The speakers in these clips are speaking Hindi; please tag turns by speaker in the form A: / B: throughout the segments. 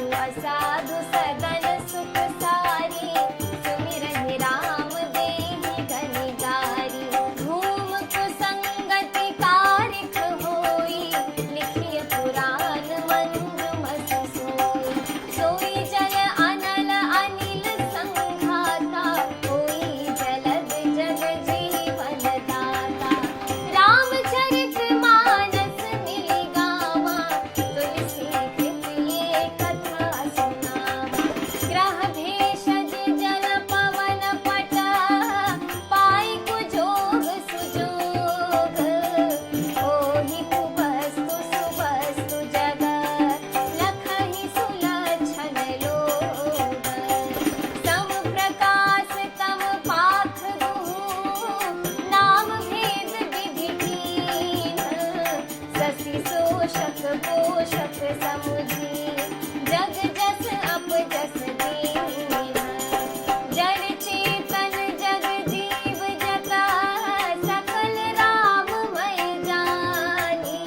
A: साधु सदन सुख सारी, सुमिरहि राम देहि गनिगारी। धूम कुसंगति कारिख होई, लिखिय पुराण मंजुमत सोई। सोई जल अनल अनिल संघाता, होई जलद जग जीवन दाता। रामचरित मानस मिलि गावा, तुलसी कृत ये कथा सुनावा। ग्रह भेषज जल पवन पट, पाई कुजोग सुजोग। ओहि कुवस्तु सुवस्तु जग, लखहि सुलक्षण लोग। सम प्रकाश तम पाख दुहु, नाम भेद विधि कीन। शशि शोषक पोषक समुझी, जग जस अप जस दीन। जड़ चेतन जग जीव जता, सकल राममय जानी।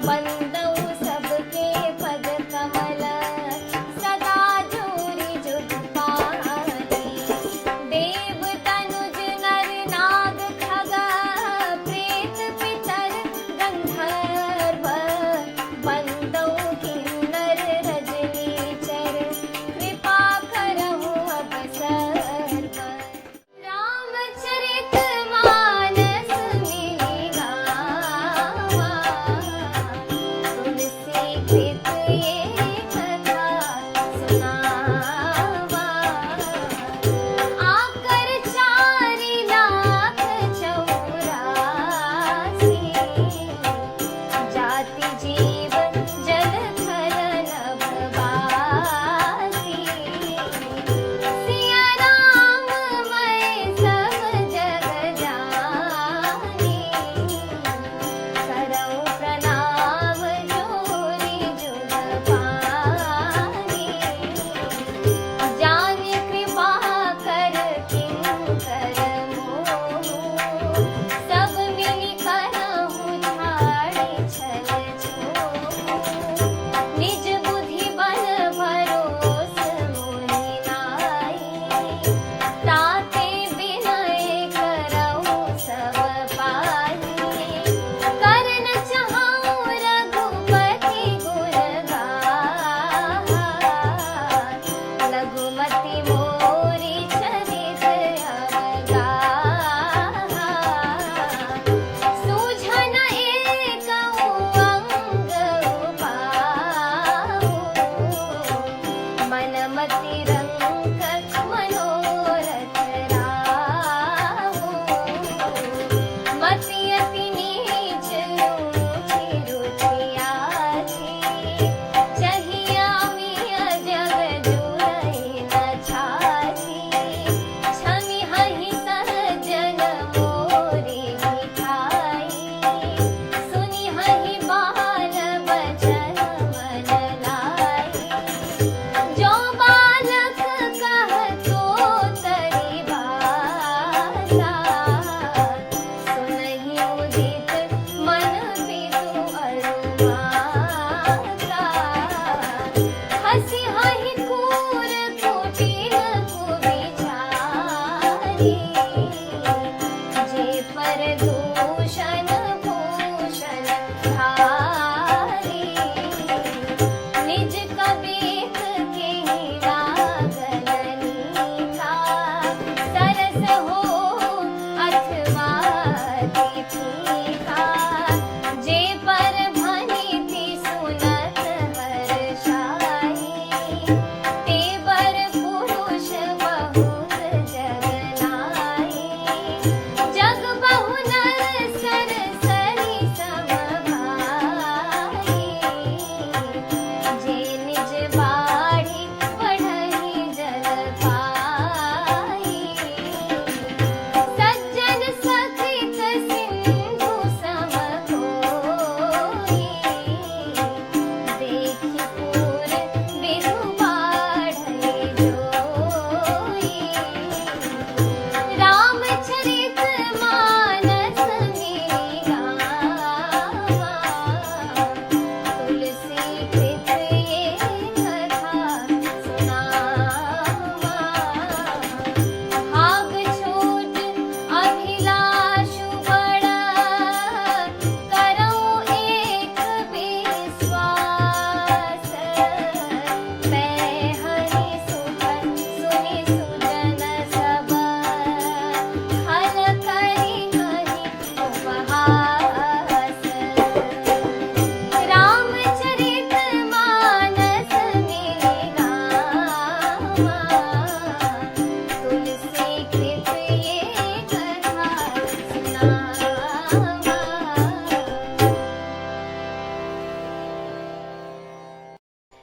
A: बंदउ सबके पद कमल, सदा जोरि जुग पानी। देव तनुज नर नाग खग, प्रेत पितर गंधर्व। बंदउ किन्नर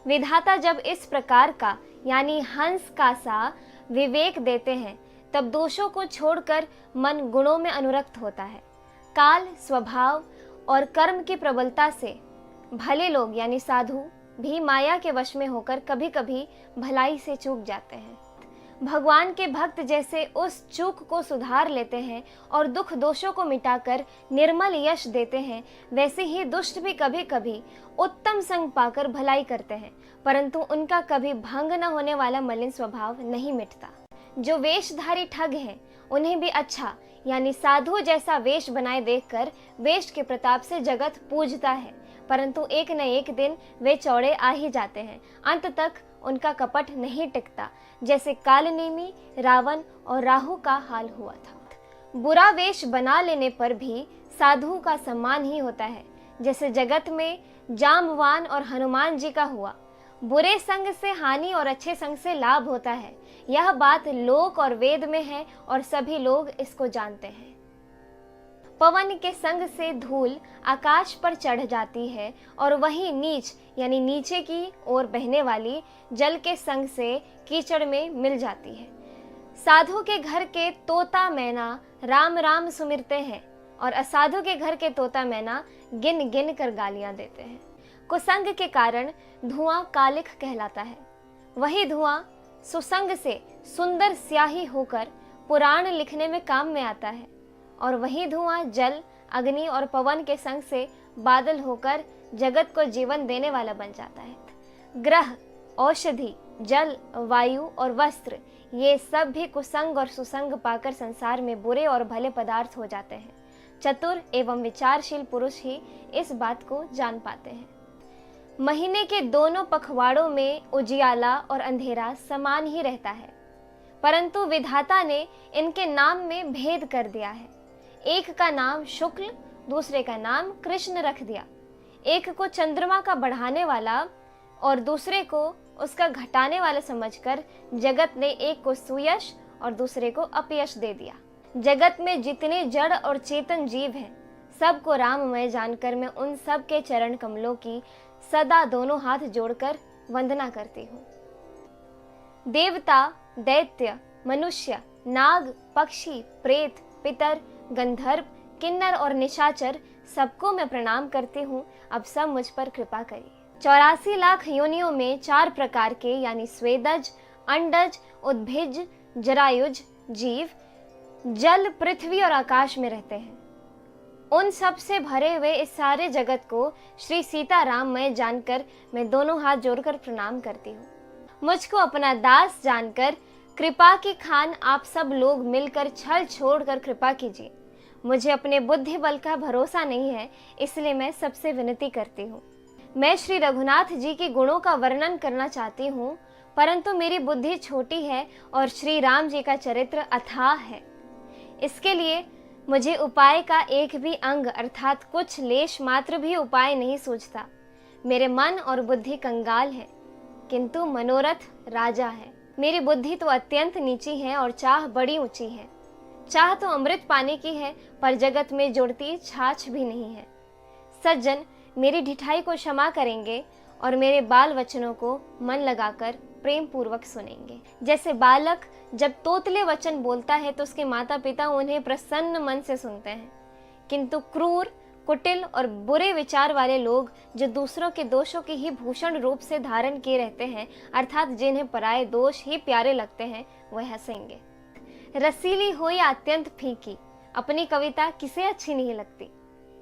A: विधाता जब इस प्रकार का यानी हंस का सा विवेक देते हैं, तब दोषों को छोड़कर मन गुणों में अनुरक्त होता है। काल, स्वभाव और कर्म की प्रबलता से भले लोग यानी साधु भी माया के वश में होकर कभी कभी भलाई से चूक जाते हैं। भगवान के भक्त जैसे उस चूक को सुधार लेते हैं और दुख दोषों को मिटाकर निर्मल यश देते हैं, वैसे ही दुष्ट भी कभी कभी उत्तम संग पाकर भलाई करते हैं, परंतु उनका कभी भंग न होने वाला मलिन स्वभाव नहीं मिटता। जो वेशधारी ठग हैं, उन्हें भी अच्छा यानी साधु जैसा वेश बनाए देखकर वेश के प्रताप से जगत पूजता है, परंतु एक न एक दिन वे चौड़े आ ही जाते हैं। अंत तक उनका कपट नहीं टिकता, जैसे कालनेमी, रावण और राहु का हाल हुआ था। बुरा वेश बना लेने पर भी साधु का सम्मान ही होता है, जैसे जगत में जामवान और हनुमान जी का हुआ। बुरे संग से हानि और अच्छे संग से लाभ होता है, यह बात लोक और वेद में है और सभी लोग इसको जानते हैं। पवन के संग से धूल आकाश पर चढ़ जाती है और वही नीच यानी नीचे की ओर बहने वाली जल के संग से कीचड़ में मिल जाती है। साधु के घर के तोता मैना राम राम सुमिरते हैं और असाधु के घर के तोता मैना गिन गिन कर गालियां देते हैं। कुसंग के कारण धुआं कालिख कहलाता है, वही धुआं सुसंग से सुंदर स्याही होकर पुराण लिखने में काम में आता है, और वही धुआं जल, अग्नि और पवन के संग से बादल होकर जगत को जीवन देने वाला बन जाता है। ग्रह, औषधि, जल, वायु और वस्त्र, ये सब भी कुसंग और सुसंग पाकर संसार में बुरे और भले पदार्थ हो जाते हैं। चतुर एवं विचारशील पुरुष ही इस बात को जान पाते हैं। महीने के दोनों पखवाड़ों में उजियाला और अंधेरा समान ही रहता है, परंतु विधाता ने इनके नाम में भेद कर दिया है। एक का नाम शुक्ल, दूसरे का नाम कृष्ण रख दिया। एक को चंद्रमा का बढ़ाने वाला और दूसरे को उसका घटाने वाला समझकर जगत ने एक को सुयश और दूसरे को अपयश दे दिया। जगत में जितने जड़ और चेतन जीव हैं, सबको राममय जानकर मैं उन सब के चरण कमलों की सदा दोनों हाथ जोड़कर वंदना करती हूँ। देवता, दैत्य, मनुष्य, नाग, पक्षी, प्रेत, पितर, गंधर्व, किन्नर और निशाचर, सबको मैं प्रणाम करती हूँ। अब सब मुझ पर कृपा करिए। 84 लाख योनियों में 4 प्रकार के यानी स्वेदज, अंडज, उद्भिज, जरायुज जीव जल, पृथ्वी और आकाश में रहते हैं। उन सब से भरे हुए इस सारे जगत को श्री सीताराम मैं जानकर मैं दोनों हाथ जोड़कर प्रणाम करती हूँ। मुझको अपना दास जानकर कृपा की खान आप सब लोग मिलकर छल छोड़कर कृपा कीजिए। मुझे अपने बुद्धि बल का भरोसा नहीं है, इसलिए मैं सबसे विनती करती हूँ। मैं श्री रघुनाथ जी के गुणों का वर्णन करना चाहती हूँ, परंतु मेरी बुद्धि छोटी है और श्री राम जी का चरित्र अथाह है। इसके लिए मुझे उपाय का एक भी अंग अर्थात कुछ लेश मात्र भी उपाय नहीं सूझता। मेरे मन और बुद्धि कंगाल है, किंतु मनोरथ राजा है। मेरी बुद्धि तो अत्यंत नीची है और चाह बड़ी ऊंची है। चाह तो अमृत पाने की है, पर जगत में जुड़ती छाछ भी नहीं है। सज्जन मेरी ढिठाई को क्षमा करेंगे और मेरे बाल वचनों को मन लगाकर प्रेम पूर्वक सुनेंगे। जैसे बालक जब तोतले वचन बोलता है तो उसके माता पिता उन्हें प्रसन्न मन से सुनते हैं, किंतु क्रूर, कुटिल और बुरे विचार वाले लोग जो दूसरों के दोषों की ही भूषण रूप से धारण किए रहते हैं, अर्थात जिन्हें पराये दोष ही प्यारे लगते हैं, वह हंसेंगे। रसीली हो या अत्यंत फीकी, अपनी कविता किसे अच्छी नहीं लगती,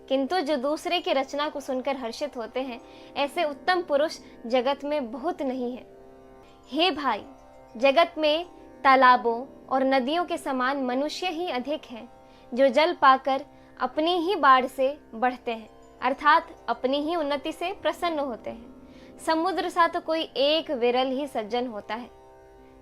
A: किंतु जो दूसरे की रचना को सुनकर हर्षित होते हैं, ऐसे उत्तम पुरुष जगत में बहुत नहीं है। हे भाई, जगत में तालाबों और नदियों के समान मनुष्य ही अधिक हैं, जो जल पाकर अपनी ही बाढ़ से बढ़ते हैं, अर्थात अपनी ही उन्नति से प्रसन्न होते हैं। समुद्र सा तो कोई एक विरल ही सज्जन होता है,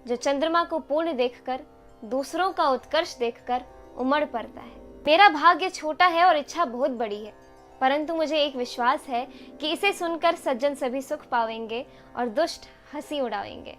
A: जो चंद्रमा को पूर्ण देखकर दूसरों का उत्कर्ष देखकर उमड़ पड़ता है। मेरा भाग्य छोटा है और इच्छा बहुत बड़ी है, परंतु मुझे एक विश्वास है कि इसे सुनकर सज्जन सभी सुख पावेंगे और दुष्ट हंसी उड़ावेंगे।